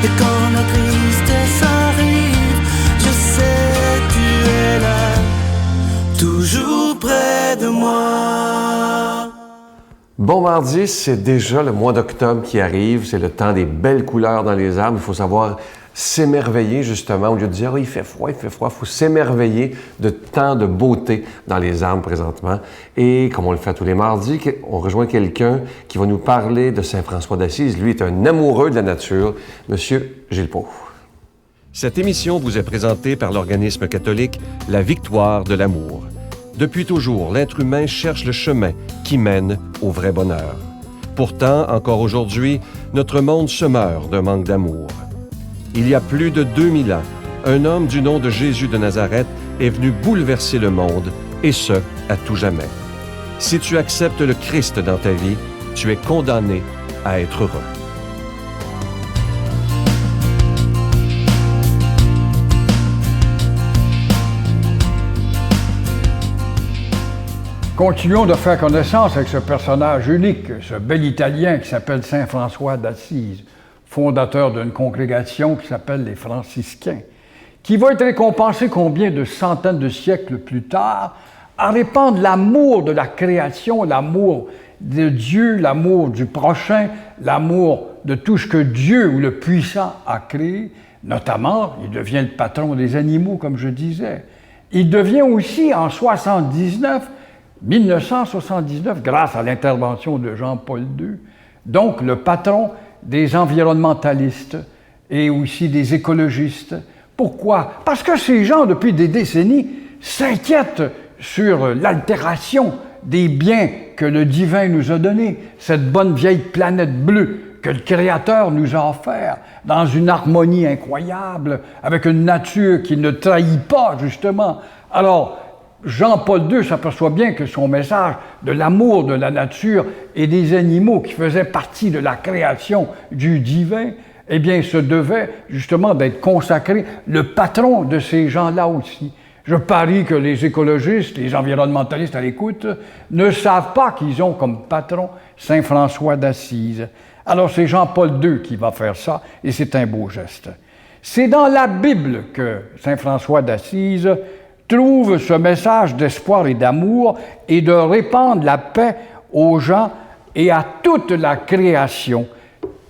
Et quand la tristesse arrive, je sais tu es là, toujours près de moi. Bon mardi, c'est déjà le mois d'octobre qui arrive, c'est le temps des belles couleurs dans les arbres. Il faut savoir s'émerveiller justement, au lieu de dire « il fait froid », il faut s'émerveiller de tant de beauté dans les arbres présentement. Et comme on le fait tous les mardis, on rejoint quelqu'un qui va nous parler de Saint François d'Assise. Lui est un amoureux de la nature, Monsieur Gilles Pau. Cette émission vous est présentée par l'organisme catholique La Victoire de l'amour. Depuis toujours, l'être humain cherche le chemin qui mène au vrai bonheur. Pourtant, encore aujourd'hui, notre monde se meurt d'un manque d'amour. Il y a plus de 2000 ans, un homme du nom de Jésus de Nazareth est venu bouleverser le monde, et ce, à tout jamais. Si tu acceptes le Christ dans ta vie, tu es condamné à être heureux. Continuons de faire connaissance avec ce personnage unique, ce bel Italien qui s'appelle Saint François d'Assise, fondateur d'une congrégation qui s'appelle les Franciscains, qui va être récompensé combien de centaines de siècles plus tard à répandre l'amour de la création, l'amour de Dieu, l'amour du prochain, l'amour de tout ce que Dieu ou le puissant a créé. Notamment, il devient le patron des animaux, comme je disais. Il devient aussi en 1979, grâce à l'intervention de Jean-Paul II, donc le patron des environnementalistes et aussi des écologistes. Pourquoi? Parce que ces gens, depuis des décennies, s'inquiètent sur l'altération des biens que le divin nous a donnés, cette bonne vieille planète bleue que le Créateur nous a offert, dans une harmonie incroyable, avec une nature qui ne trahit pas, justement. Alors, Jean-Paul II s'aperçoit bien que son message de l'amour de la nature et des animaux qui faisaient partie de la création du divin, eh bien, se devait justement d'être consacré le patron de ces gens-là aussi. Je parie que les écologistes, les environnementalistes à l'écoute, ne savent pas qu'ils ont comme patron Saint François d'Assise. Alors, c'est Jean-Paul II qui va faire ça, et c'est un beau geste. C'est dans la Bible que Saint François d'Assise trouve ce message d'espoir et d'amour et de répandre la paix aux gens et à toute la création.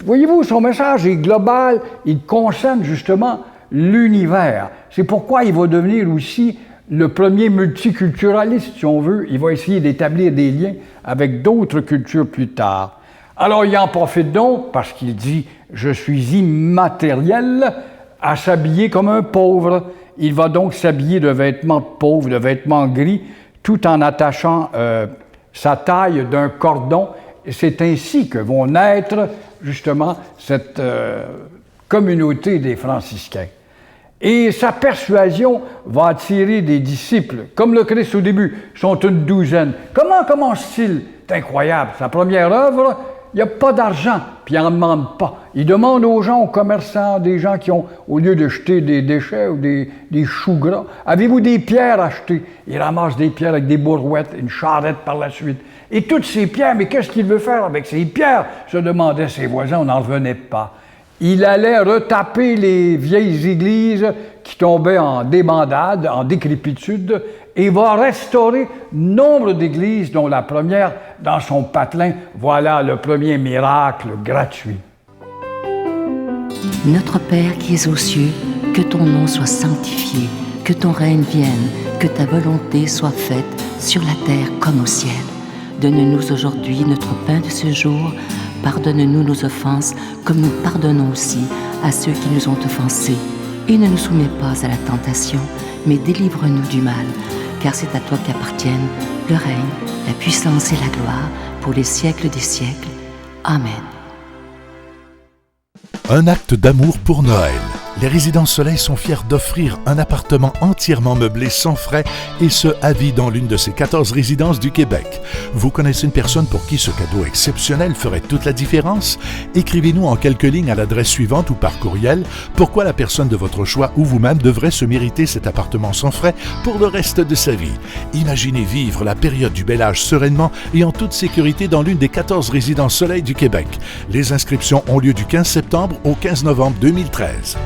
Voyez-vous, son message est global, il concerne justement l'univers. C'est pourquoi il va devenir aussi le premier multiculturaliste, si on veut. Il va essayer d'établir des liens avec d'autres cultures plus tard. Alors, il en profite donc, parce qu'il dit « Je suis immatériel », à s'habiller comme un pauvre. Il va donc s'habiller de vêtements pauvres, de vêtements gris, tout en attachant sa taille d'un cordon. Et c'est ainsi que vont naître, justement, cette communauté des franciscains. Et sa persuasion va attirer des disciples. Comme le Christ au début, sont une douzaine. Comment commence-t-il? C'est incroyable. Sa première œuvre, il n'y a pas d'argent, puis il n'en demande pas. Il demande aux gens, aux commerçants, des gens qui ont, au lieu de jeter des déchets ou des choux gras, avez-vous des pierres à jeter? Il ramasse des pierres avec des bourrouettes, une charrette par la suite. Et toutes ces pierres, mais qu'est-ce qu'il veut faire avec ces pierres? Se demandaient ses voisins, on n'en revenait pas. Il allait retaper les vieilles églises qui tombaient en débandade, en décrépitude, et va restaurer nombre d'églises, dont la première dans son patelin. Voilà le premier miracle gratuit. Notre Père qui es aux cieux, que ton nom soit sanctifié, que ton règne vienne, que ta volonté soit faite sur la terre comme au ciel. Donne-nous aujourd'hui notre pain de ce jour. Pardonne-nous nos offenses, comme nous pardonnons aussi à ceux qui nous ont offensés. Et ne nous soumets pas à la tentation, mais délivre-nous du mal, car c'est à toi qu'appartiennent le règne, la puissance et la gloire, pour les siècles des siècles. Amen. Un acte d'amour pour Noël. Les Résidences Soleil sont fiers d'offrir un appartement entièrement meublé sans frais et ce, à vie dans l'une de ces 14 résidences du Québec. Vous connaissez une personne pour qui ce cadeau exceptionnel ferait toute la différence? Écrivez-nous en quelques lignes à l'adresse suivante ou par courriel pourquoi la personne de votre choix ou vous-même devrait se mériter cet appartement sans frais pour le reste de sa vie. Imaginez vivre la période du bel âge sereinement et en toute sécurité dans l'une des 14 résidences Soleil du Québec. Les inscriptions ont lieu du 15 septembre au 15 novembre 2013.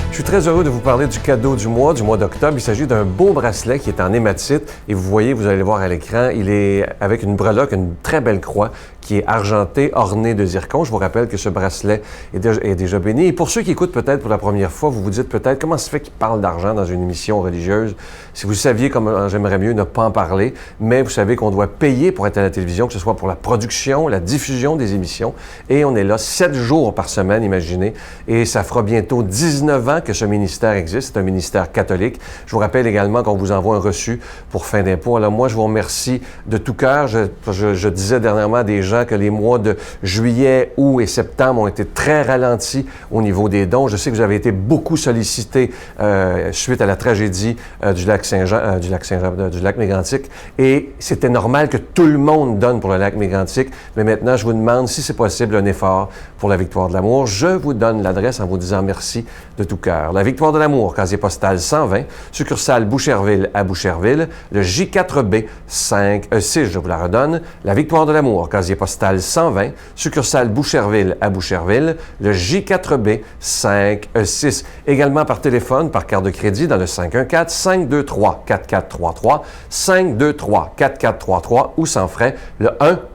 Je suis très heureux de vous parler du cadeau du mois d'octobre. Il s'agit d'un beau bracelet qui est en hématite et vous voyez, vous allez le voir à l'écran, il est avec une breloque, une très belle croix qui est argentée, ornée de zircon. Je vous rappelle que ce bracelet est déjà béni. Et pour ceux qui écoutent peut-être pour la première fois, vous vous dites peut-être comment se fait qu'ils parlent d'argent dans une émission religieuse. Si vous saviez comment j'aimerais mieux ne pas en parler, mais vous savez qu'on doit payer pour être à la télévision, que ce soit pour la production, la diffusion des émissions. Et on est là 7 jours par semaine, imaginez. Et ça fera bientôt 19 ans que ce ministère existe. C'est un ministère catholique. Je vous rappelle également qu'on vous envoie un reçu pour fin d'impôt. Alors moi, je vous remercie de tout cœur. Je disais dernièrement à des gens que les mois de juillet, août et septembre ont été très ralentis au niveau des dons. Je sais que vous avez été beaucoup sollicités suite à la tragédie du lac Mégantic. Et c'était normal que tout le monde donne pour le lac Mégantic. Mais maintenant, je vous demande, si c'est possible, un effort pour la Victoire de l'amour. Je vous donne l'adresse en vous disant merci de tout cœur. La Victoire de l'amour, casier postal 120, succursale Boucherville à Boucherville, le J4B 6, je vous la redonne. La Victoire de l'amour, casier postal 120, succursale Boucherville à Boucherville, le J4B 6. Également par téléphone, par carte de crédit dans le 514-523-4433, 523-4433 ou sans frais, le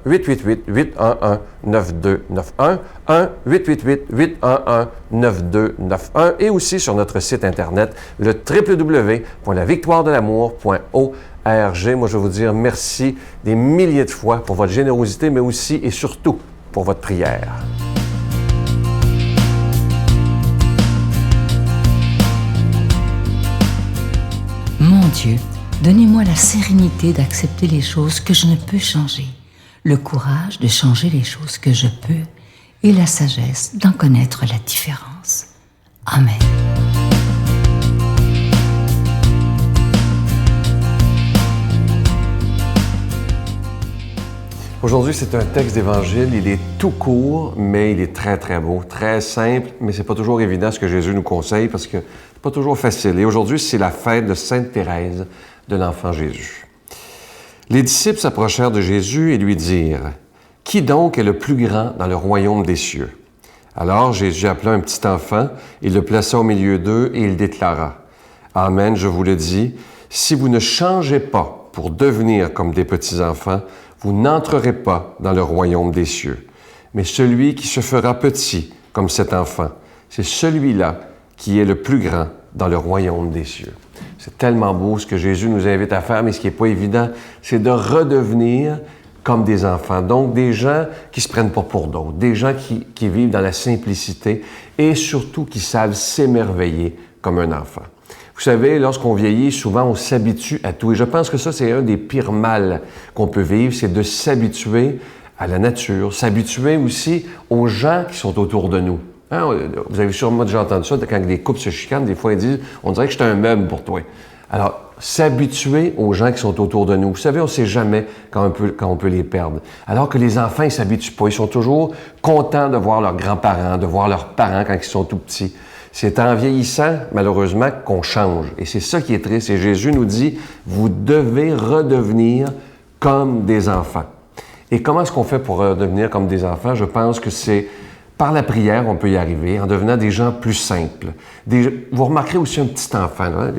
1-888-811-9291, 1-888-811-9291 et aussi sur notre site Internet, le www.lavictoiredelamour.org. Moi, je veux vous dire merci des milliers de fois pour votre générosité, mais aussi et surtout pour votre prière. Mon Dieu, donnez-moi la sérénité d'accepter les choses que je ne peux changer, le courage de changer les choses que je peux et la sagesse d'en connaître la différence. Amen. Aujourd'hui, c'est un texte d'Évangile. Il est tout court, mais il est très, très beau, très simple, mais c'est pas toujours évident ce que Jésus nous conseille parce que c'est pas toujours facile. Et aujourd'hui, c'est la fête de Sainte Thérèse de l'Enfant Jésus. Les disciples s'approchèrent de Jésus et lui dirent « Qui donc est le plus grand dans le royaume des cieux? » Alors Jésus appela un petit enfant, il le plaça au milieu d'eux et il déclara « Amen, je vous le dis, si vous ne changez pas pour devenir comme des petits-enfants, vous n'entrerez pas dans le royaume des cieux. Mais celui qui se fera petit comme cet enfant, c'est celui-là qui est le plus grand dans le royaume des cieux. » C'est tellement beau ce que Jésus nous invite à faire, mais ce qui n'est pas évident, c'est de redevenir comme des enfants. Donc, des gens qui ne se prennent pas pour d'autres, des gens qui vivent dans la simplicité et surtout qui savent s'émerveiller comme un enfant. Vous savez, lorsqu'on vieillit, souvent on s'habitue à tout. Et je pense que ça, c'est un des pires mal qu'on peut vivre, c'est de s'habituer à la nature, s'habituer aussi aux gens qui sont autour de nous. Hein? Vous avez sûrement déjà entendu ça, quand les couples se chicanent, des fois ils disent « on dirait que je suis un meuble pour toi ». Alors, s'habituer aux gens qui sont autour de nous. Vous savez, on ne sait jamais quand on peut les perdre. Alors que les enfants, ils ne s'habituent pas. Ils sont toujours contents de voir leurs grands-parents, de voir leurs parents quand ils sont tout petits. C'est en vieillissant, malheureusement, qu'on change. Et c'est ça qui est triste. Et Jésus nous dit, vous devez redevenir comme des enfants. Et comment est-ce qu'on fait pour redevenir comme des enfants? Je pense que c'est par la prière, on peut y arriver, en devenant des gens plus simples. Vous remarquerez aussi un petit enfant. Là,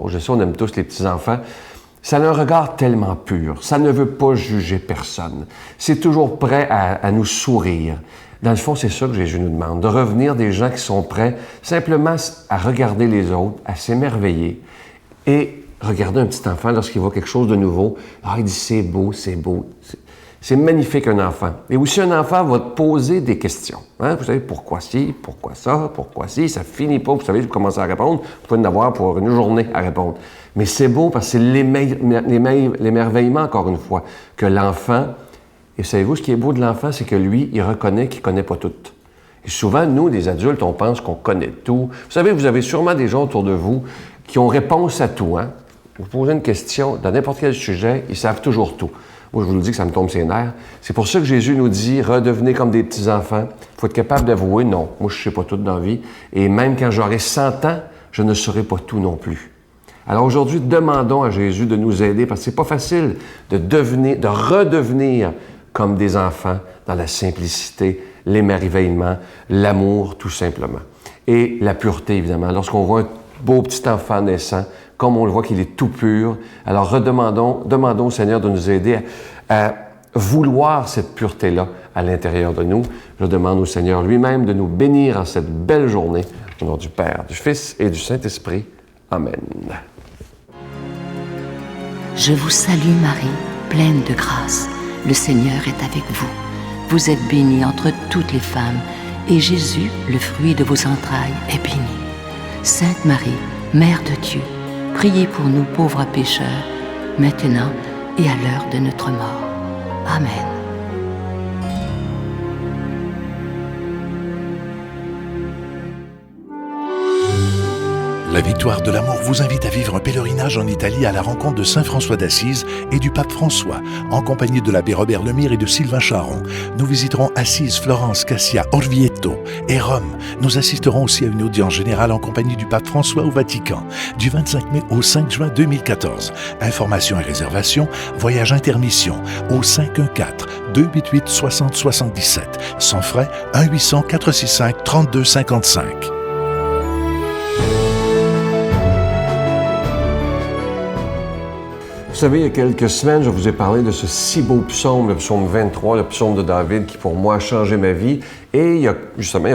je sais, on aime tous les petits-enfants. Ça a un regard tellement pur. Ça ne veut pas juger personne. C'est toujours prêt à nous sourire. Dans le fond, c'est ça que Jésus nous demande, de revenir des gens qui sont prêts simplement à regarder les autres, à s'émerveiller et regarder un petit enfant lorsqu'il voit quelque chose de nouveau. Ah, il dit, c'est beau, c'est beau. C'est magnifique, un enfant. Et aussi, un enfant va te poser des questions. Hein? Vous savez, pourquoi ci, pourquoi ça, pourquoi ci, ça finit pas. Vous savez, vous commencez à répondre, vous pouvez en avoir pour une journée à répondre. Mais c'est beau parce que c'est l'émerveillement, encore une fois, que l'enfant Et savez-vous, ce qui est beau de l'enfant, c'est que lui, il reconnaît qu'il ne connaît pas tout. Et souvent, nous, les adultes, on pense qu'on connaît tout. Vous savez, vous avez sûrement des gens autour de vous qui ont réponse à tout. Hein? Vous posez une question dans n'importe quel sujet, ils savent toujours tout. Moi, je vous le dis que ça me tombe ses nerfs. C'est pour ça que Jésus nous dit, redevenez comme des petits-enfants. Il faut être capable d'avouer, non, moi, je ne sais pas tout dans la vie. Et même quand j'aurai 100 ans, je ne saurai pas tout non plus. Alors aujourd'hui, demandons à Jésus de nous aider, parce que c'est pas facile de redevenir comme des enfants dans la simplicité, l'émerveillement, l'amour, tout simplement. Et la pureté, évidemment. Lorsqu'on voit un beau petit enfant naissant, comme on le voit qu'il est tout pur, alors demandons au Seigneur de nous aider à vouloir cette pureté-là à l'intérieur de nous. Je demande au Seigneur lui-même de nous bénir en cette belle journée. Au nom du Père, du Fils et du Saint-Esprit. Amen. Je vous salue Marie, pleine de grâce. Le Seigneur est avec vous. Vous êtes bénie entre toutes les femmes, et Jésus, le fruit de vos entrailles, est béni. Sainte Marie, Mère de Dieu, priez pour nous pauvres pécheurs, maintenant et à l'heure de notre mort. Amen. La Victoire de l'amour vous invite à vivre un pèlerinage en Italie à la rencontre de Saint François d'Assise et du pape François, en compagnie de l'abbé Robert Lemire et de Sylvain Charon. Nous visiterons Assise, Florence, Cassia, Orvieto et Rome. Nous assisterons aussi à une audience générale en compagnie du pape François au Vatican, du 25 mai au 5 juin 2014. Informations et réservations, voyage intermission au 514-288-6077. Sans frais, 1-800-465-3255. Vous savez, il y a quelques semaines, je vous ai parlé de ce si beau psaume, le psaume 23, le psaume de David, qui pour moi a changé ma vie. Et il n'y a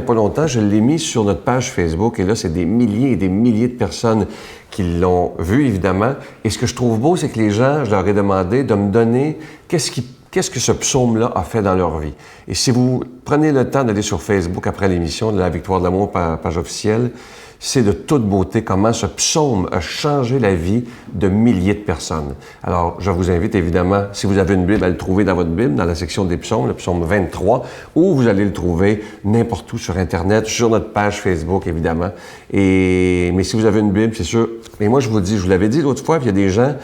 pas longtemps, je l'ai mis sur notre page Facebook. Et là, c'est des milliers et des milliers de personnes qui l'ont vu, évidemment. Et ce que je trouve beau, c'est que les gens, je leur ai demandé de me donner qu'est-ce que ce psaume-là a fait dans leur vie. Et si vous prenez le temps d'aller sur Facebook après l'émission de la Victoire de l'amour, page officielle, c'est de toute beauté comment ce psaume a changé la vie de milliers de personnes. Alors, je vous invite évidemment, si vous avez une Bible, à le trouver dans votre Bible, dans la section des psaumes, le psaume 23, ou vous allez le trouver n'importe où sur Internet, sur notre page Facebook, évidemment. Mais si vous avez une Bible, c'est sûr. Mais moi, je vous vous l'avais dit l'autre fois, puis il y a des gens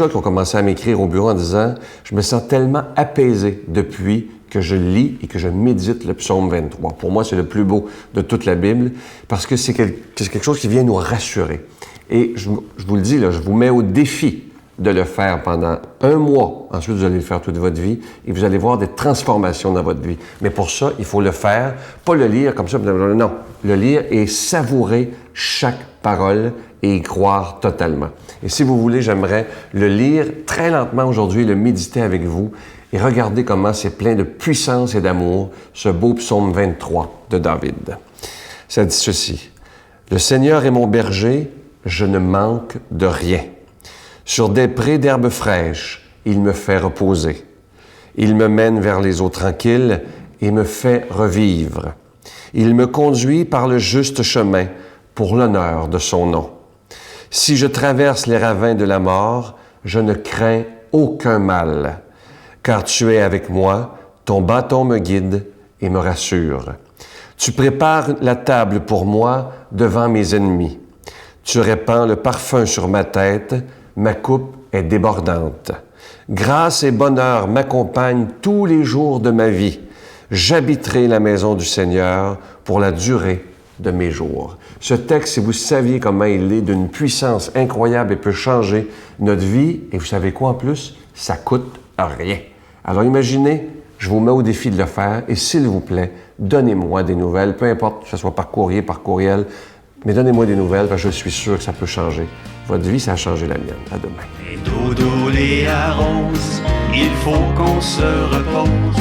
qui ont commencé à m'écrire au bureau en disant « Je me sens tellement apaisé depuis que je lis et que je médite le psaume 23. » Pour moi, c'est le plus beau de toute la Bible parce que c'est quelque chose qui vient nous rassurer. Et je vous le dis, là, je vous mets au défi de le faire pendant 1 mois. Ensuite, vous allez le faire toute votre vie et vous allez voir des transformations dans votre vie. Mais pour ça, il faut le faire, pas le lire comme ça. Non, le lire et savourer chaque parole et y croire totalement. Et si vous voulez, j'aimerais le lire très lentement aujourd'hui, le méditer avec vous et regardez comment c'est plein de puissance et d'amour, ce beau psaume 23 de David. Ça dit ceci. « Le Seigneur est mon berger, je ne manque de rien. Sur des prés d'herbes fraîches, il me fait reposer. Il me mène vers les eaux tranquilles et me fait revivre. Il me conduit par le juste chemin pour l'honneur de son nom. Si je traverse les ravins de la mort, je ne crains aucun mal. Car tu es avec moi, ton bâton me guide et me rassure. Tu prépares la table pour moi devant mes ennemis. Tu répands le parfum sur ma tête, ma coupe est débordante. Grâce et bonheur m'accompagnent tous les jours de ma vie. J'habiterai la maison du Seigneur pour la durée de mes jours. » Ce texte, si vous saviez comment il est d'une puissance incroyable et peut changer notre vie, et vous savez quoi en plus? Ça coûte rien. Alors imaginez, je vous mets au défi de le faire et s'il vous plaît, donnez-moi des nouvelles, peu importe que ce soit par courrier, par courriel, mais donnez-moi des nouvelles parce que je suis sûr que ça peut changer. Votre vie, ça a changé la mienne. À demain. Les doudous, les arroses, il faut qu'on se repose.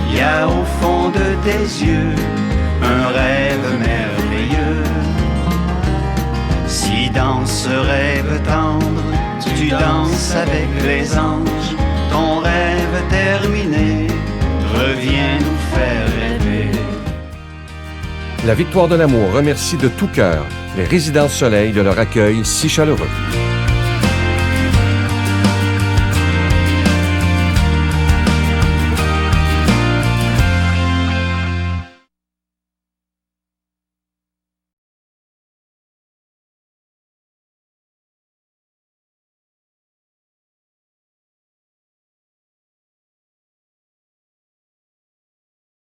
Il y a au fond de tes yeux un rêve merveilleux. Si dans ce rêve tendre, tu danses avec les anges, ton rêve terminé, reviens nous faire rêver. La Victoire de l'amour remercie de tout cœur les Résidences Soleil de leur accueil si chaleureux.